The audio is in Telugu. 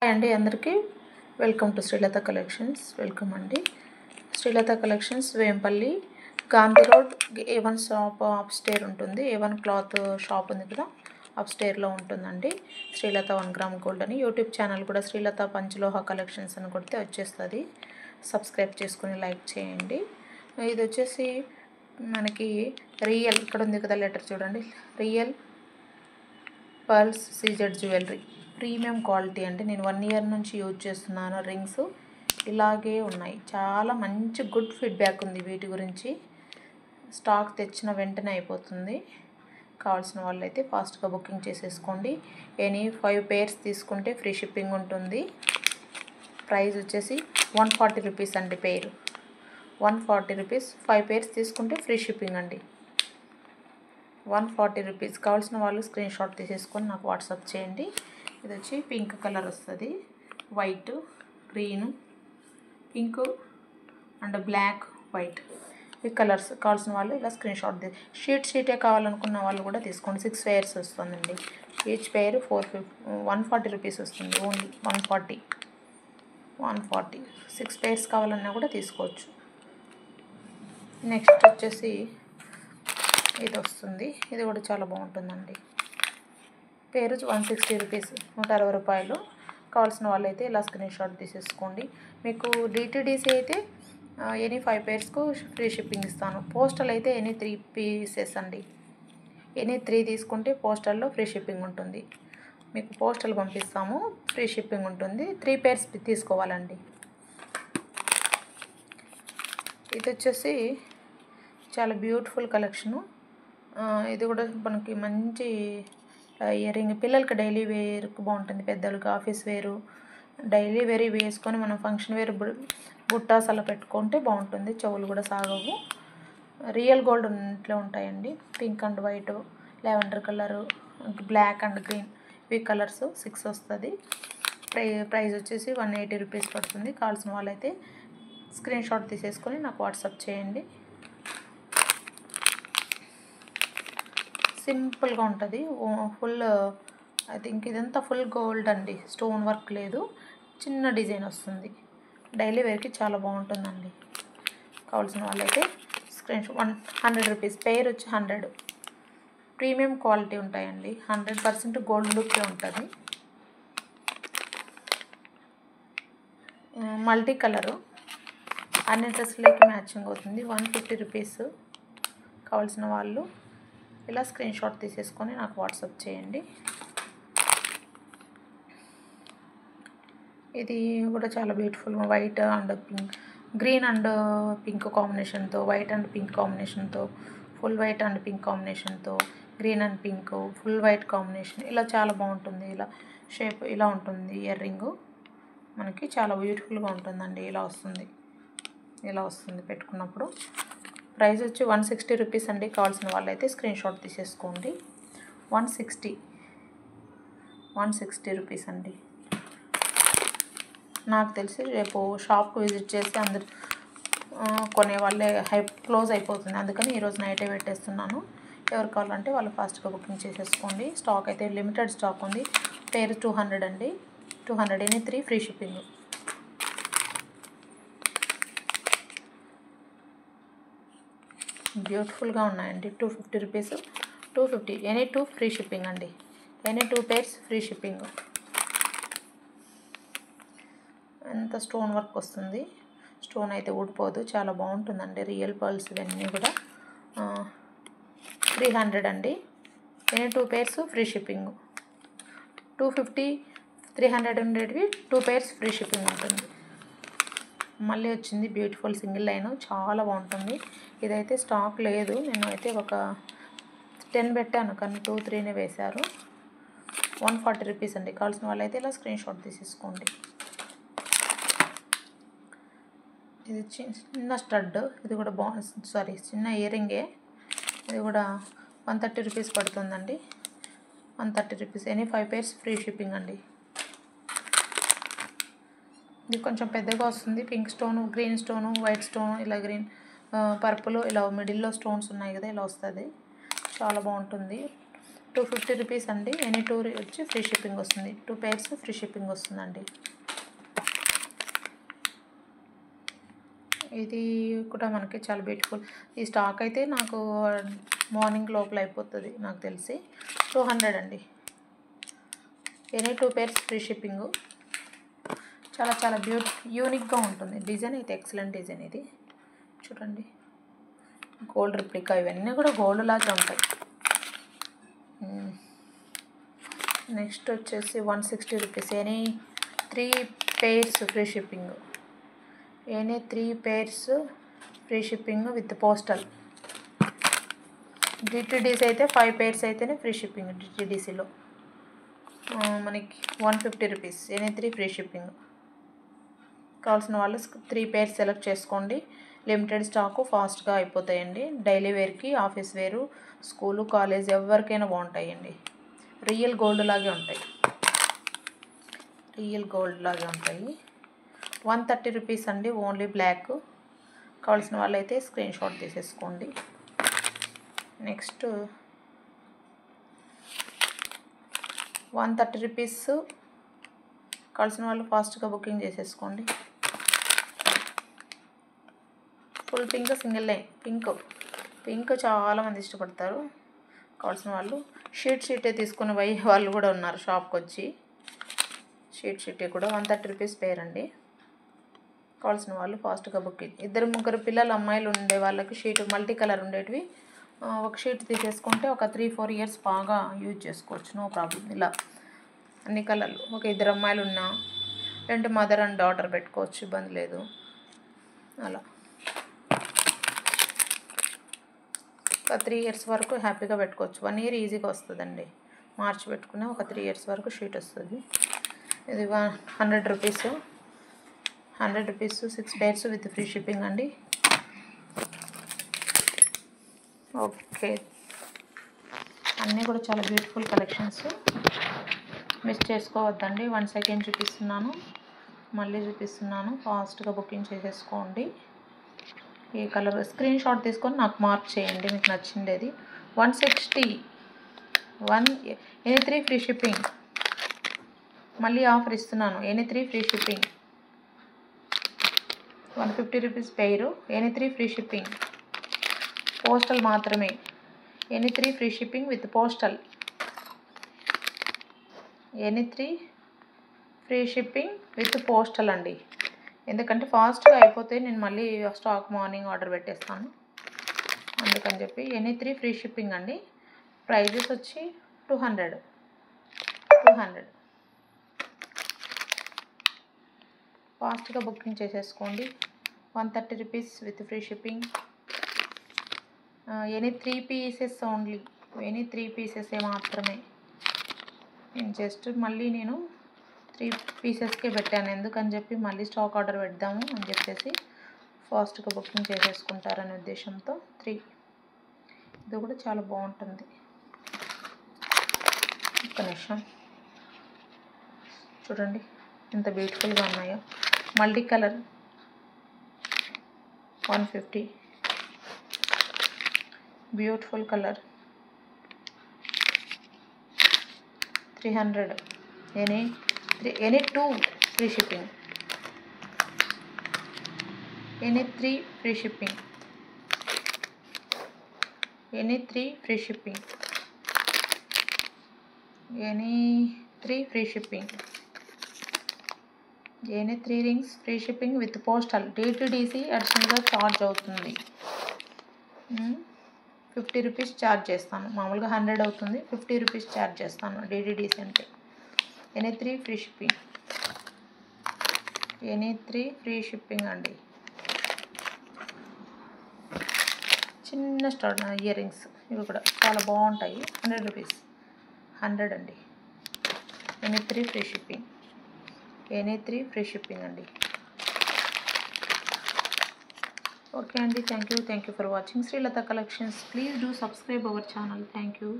అండి అందరికీ welcome to Sreelatha collections. Welcome అండి. Sreelatha collections Vempalli Gandhi road A1 shop up stair ఉంటుంది. A1 క్లాత్ షాప్ ఉంది కదా, అప్ స్టేర్లో ఉంటుందండి. శ్రీలత 1 గ్రామ్ గోల్డ్ అని యూట్యూబ్ ఛానల్ కూడా శ్రీలత పంచలోహ కలెక్షన్స్ అని కొడితే వచ్చేస్తుంది. సబ్స్క్రైబ్ చేసుకుని లైక్ చేయండి. ఇది వచ్చేసి మనకి రియల్, ఇక్కడ ఉంది కదా లెటర్ చూడండి, real pearls CZ jewellery premium quality అండి. నేను 1 ఇయర్ నుంచి యూజ్ చేస్తున్నాను. రింగ్స్ ఇలాగే ఉన్నాయి. చాలా మంచి గుడ్ ఫీడ్బ్యాక్ ఉంది వీటి గురించి. స్టాక్ తెచ్చిన వెంటనే అయిపోతుంది. కావాల్సిన వాళ్ళు అయితే ఫాస్ట్గా బుకింగ్ చేసేసుకోండి. ఎనీ 5 పేర్స్ తీసుకుంటే ఫ్రీ షిప్పింగ్ ఉంటుంది. ప్రైస్ వచ్చేసి 140 రూపీస్ అండి. పేరు 140 రూపీస్. 5 పేర్స్ తీసుకుంటే ఫ్రీ షిప్పింగ్ అండి. 140 రూపీస్. కావాల్సిన వాళ్ళు స్క్రీన్ షాట్ తీసేసుకొని నాకు వాట్సాప్ చేయండి. ఇది వచ్చి పింక్ కలర్ వస్తుంది, white, green, pink and black, white, ఈ కలర్స్. కావాల్సిన వాళ్ళు ఇలా స్క్రీన్ షాట్ షీటే కావాలనుకున్న వాళ్ళు కూడా తీసుకోండి. 6 పేర్స్ వస్తుందండి. ఈచ్ పేరు 140 రూపీస్ వస్తుంది. ఓన్లీ 140. 6 పేర్స్ కావాలన్నా కూడా తీసుకోవచ్చు. నెక్స్ట్ వచ్చేసి ఇది వస్తుంది. ఇది కూడా చాలా బాగుంటుందండి. పేరు 160 రూపీస్, 160 రూపాయలు. కావాల్సిన వాళ్ళైతే ఇలా స్క్రీన్ షాట్ తీసేసుకోండి. మీకు DTDC అయితే ఎనీ 5 పేర్స్కు ఫ్రీ షిప్పింగ్ ఇస్తాను. పోస్టల్ అయితే ఎనీ 3 పీసెస్ అండి. ఎనీ 3 తీసుకుంటే పోస్టల్లో ఫ్రీ షిప్పింగ్ ఉంటుంది. మీకు పోస్టల్ పంపిస్తాము, ఫ్రీ షిప్పింగ్ ఉంటుంది. 3 పేర్స్ తీసుకోవాలండి. ఇది వచ్చేసి చాలా బ్యూటిఫుల్ కలెక్షను. ఇది కూడా మనకి మంచి ఇయర్ రింగ్. పిల్లలకి డైలీ వేర్కి బాగుంటుంది, పెద్దలకి ఆఫీస్ వేరు, డైలీ వేర్ వేసుకొని మనం ఫంక్షన్ వేర్ బుట్టాస్ అలా పెట్టుకుంటే బాగుంటుంది. చెవులు కూడా సాగవు. రియల్ గోల్డ్ ఇంట్లో ఉంటాయండి. Pink and white, lavender colour, black and green, ఇవి కలర్స్ 6 వస్తుంది. ప్రైస్ వచ్చేసి 180 రూపీస్ పడుతుంది. కావాల్సిన వాళ్ళైతే స్క్రీన్ షాట్ తీసేసుకొని నాకు వాట్సాప్ చేయండి. సింపుల్గా ఉంటుంది. ఫుల్ ఐ థింక్ ఇదంతా ఫుల్ గోల్డ్ అండి. స్టోన్ వర్క్ లేదు, చిన్న డిజైన్ వస్తుంది. డైలీ వేర్కి చాలా బాగుంటుందండి. కావాల్సిన వాళ్ళైతే స్క్రీన్ షాట్. 100 రూపీస్. పేరు వచ్చి 100. ప్రీమియం క్వాలిటీ ఉంటాయండి. 100% గోల్డ్ లుక్కే ఉంటుంది. మల్టీ కలరు, అన్ని డ్రెస్సులకి మ్యాచింగ్ అవుతుంది. 150 రూపీస్. కావాల్సిన వాళ్ళు ఇలా స్క్రీన్ షాట్ తీసేసుకొని నాకు వాట్సాప్ చేయండి. ఇది కూడా చాలా beautiful. White and pink, green and pink కాంబినేషన్తో, వైట్ అండ్ పింక్ కాంబినేషన్తో, ఫుల్ వైట్ అండ్ పింక్ కాంబినేషన్తో, green and pink, full white combination, ఇలా చాలా బాగుంటుంది. ఇలా షేప్ ఇలా ఉంటుంది. ఇయర్ రింగు మనకి చాలా బ్యూటిఫుల్గా ఉంటుందండి. ఇలా వస్తుంది పెట్టుకున్నప్పుడు. ప్రైస్ వచ్చి 160 రూపీస్ అండి. కావాల్సిన వాళ్ళైతే స్క్రీన్ షాట్ తీసేసుకోండి. 160 రూపీస్ అండి. నాకు తెలిసి రేపు షాప్కి విజిట్ చేస్తే అందరు కొనే వాళ్ళే క్లోజ్ అయిపోతుంది. అందుకని ఈరోజు నైటే పెట్టేస్తున్నాను. ఎవరు కావాలంటే వాళ్ళు ఫాస్ట్గా బుకింగ్ చేసేసుకోండి. స్టాక్ అయితే లిమిటెడ్ స్టాక్ ఉంది. పేరు 200 అండి. 200 ఎనీ 3 ఫ్రీ షిప్పింగ్. బ్యూటిఫుల్గా ఉన్నాయండి. 250 రూపీస్. 250 ఎనీ 2 ఫ్రీ షిప్పింగ్ అండి. Any 2 pairs free shipping. ఎంత స్టోన్ వర్క్ వస్తుంది. స్టోన్ అయితే ఊడిపోదు, చాలా బాగుంటుందండి. రియల్ పర్ల్స్ ఇవన్నీ కూడా. 300 అండి. Any 2 pairs free shipping. 250, 300 ఉండేటివి 2 పేర్స్ ఫ్రీ షిప్పింగ్ ఉంటుంది. మళ్ళీ వచ్చింది బ్యూటిఫుల్ సింగిల్ లైన్, చాలా బాగుంటుంది. ఇదైతే స్టాక్ లేదు. నేను అయితే ఒక 10 పెట్టాను, కానీ 2, 3నే వేశారు. 140 రూపీస్ అండి. కావాల్సిన వాళ్ళైతే ఇలా స్క్రీన్ షాట్ తీసేసుకోండి. ఇది చిన్న స్టడ్. ఇది కూడా చిన్న ఇయర్ రింగే. ఇది కూడా 130 రూపీస్ పడుతుందండి. 130 rupees. Any 5 pairs free shipping అండి. ఇది కొంచెం పెద్దగా వస్తుంది. Pink stone, green stone, white stone, ఇలా గ్రీన్, పర్పుల్, ఇలా మిడిల్లో స్టోన్స్ ఉన్నాయి కదా, ఇలా వస్తుంది. చాలా బాగుంటుంది. 250 రూపీస్ అండి. ఎనీ 2 వచ్చి ఫ్రీ షిప్పింగ్ వస్తుంది. 2 pairs ఫ్రీ షిప్పింగ్ వస్తుందండి. ఇది కూడా మనకి చాలా బ్యూటిఫుల్. ఈ స్టాక్ అయితే నాకు మార్నింగ్ లోపల అయిపోతుంది నాకు తెలిసి. 200 అండి. Any 2 pairs free shipping. చాలా చాలా యూనిక్గా ఉంటుంది. డిజైన్ అయితే ఎక్సలెంట్ డిజైన్ ఇది చూడండి. గోల్డ్ రిప్లికా ఇవన్నీ కూడా గోల్డ్ లాగా ఉంటాయి. నెక్స్ట్ వచ్చేసి 160 rupees. Any 3 pairs free shipping. Any 3 pairs free shipping with postal. DTDC అయితే 5 pairs అయితేనే ఫ్రీ షిప్పింగ్. డిటిడిసిలో మనకి 150 రూపీస్. Any 3 free shipping. కావాల్సిన వాళ్ళు 3 pairs సెలెక్ట్ చేసుకోండి. లిమిటెడ్ స్టాకు, ఫాస్ట్గా అయిపోతాయండి. డైలీ వేర్కి, ఆఫీస్ వేరు, స్కూలు, కాలేజ్ ఎవరికైనా బాగుంటాయండి. రియల్ గోల్డ్ లాగే ఉంటాయి. 130 రూపీస్ అండి. Only black. కావాల్సిన వాళ్ళైతే స్క్రీన్ షాట్ తీసేసుకోండి. Next 130 rupees. కావాల్సిన వాళ్ళు ఫాస్ట్గా బుకింగ్ చేసేసుకోండి. Full pink, single line pink చాలామంది ఇష్టపడతారు. కావాల్సిన వాళ్ళు షీటే తీసుకుని పోయి వాళ్ళు కూడా ఉన్నారు షాప్కి వచ్చి. షీటే కూడా 130 రూపీస్ పేర్ అండి. కావాల్సిన వాళ్ళు ఫాస్ట్గా బుకింగ్. 2-3 పిల్లలు అమ్మాయిలు ఉండే వాళ్ళకి షీట్ మల్టీ కలర్ ఉండేటివి ఒక షీట్ తీసేసుకుంటే ఒక 3-4 ఇయర్స్ బాగా యూజ్ చేసుకోవచ్చు. No problem. ఇలా అన్ని కలర్లు ఒక 2 అమ్మాయిలు ఉన్నా 2 మదర్ అండ్ డాటర్ పెట్టుకోవచ్చు, ఇబ్బంది లేదు. అలా ఒక 3 ఇయర్స్ వరకు హ్యాపీగా పెట్టుకోవచ్చు. 1 ఇయర్ ఈజీగా వస్తుందండి. మార్చి పెట్టుకున్న ఒక 3 ఇయర్స్ వరకు షీట్ వస్తుంది. ఇది 100 rupees. 100 rupees 6 pairs with free shipping అండి. ఓకే, అన్నీ కూడా చాలా బ్యూటిఫుల్ కలెక్షన్స్. మిస్ చేసుకోవద్దండి. 1 సెకండ్ చూపిస్తున్నాను, మళ్ళీ చూపిస్తున్నాను. ఫాస్ట్గా బుకింగ్ చేసేసుకోండి. ఈ కలర్ స్క్రీన్ షాట్ తీసుకొని నాకు మార్క్ చేయండి మీకు నచ్చిండేది. 160. Any 3 free shipping. మళ్ళీ ఆఫర్ ఇస్తున్నాను. Any 3 free shipping. 150 rupees pair. Any 3 free shipping. Postal మాత్రమే. Any 3 free shipping with postal. Any 3 free shipping with postal అండి. ఎందుకంటే ఫాస్ట్గా అయిపోతే నేను మళ్ళీ స్టాక్ మార్నింగ్ ఆర్డర్ పెట్టేస్తాను, అందుకని చెప్పి. ఎనీ 3 ఫ్రీ షిప్పింగ్ అండి. ప్రైజెస్ వచ్చి 200. ఫాస్ట్గా బుకింగ్ చేసేసుకోండి. 130 rupees with free shipping. Any 3 pieces only. Any 3 pieces మాత్రమే. మళ్ళీ నేను 3 piecesకే పెట్టాను, ఎందుకని చెప్పి మళ్ళీ స్టాక్ ఆర్డర్ పెడదాము అని చెప్పేసి ఫాస్ట్గా బుకింగ్ చేసేసుకుంటారనే ఉద్దేశంతో 3. ఇది కూడా చాలా బాగుంటుంది. ఒక్క నిమిషం చూడండి ఎంత బ్యూటిఫుల్గా ఉన్నాయో. Multi colour 150. Beautiful colour 300. Any 2 free shipping. Any 3 free shipping. Any 3 free shipping. Any 3 free shipping. Any 3 rings free shipping with postal. DTDC అడిషనల్గా ఛార్జ్ అవుతుంది. 50 రూపీస్ ఛార్జ్ చేస్తాను. మామూలుగా 100 అవుతుంది, 50 రూపీస్ ఛార్జ్ చేస్తాను డిటిడిసి అంటే. Any 3 free shipping. Any 3 free shipping అండి. చిన్న ఇయర్ రింగ్స్ ఇవి కూడా చాలా బాగుంటాయి. 100 రూపీస్. 100 అండి. Any 3 free shipping. Any 3 free shipping అండి. ఓకే అండి, thank you for watching Srilatha collections. Please do subscribe our channel. Thank you.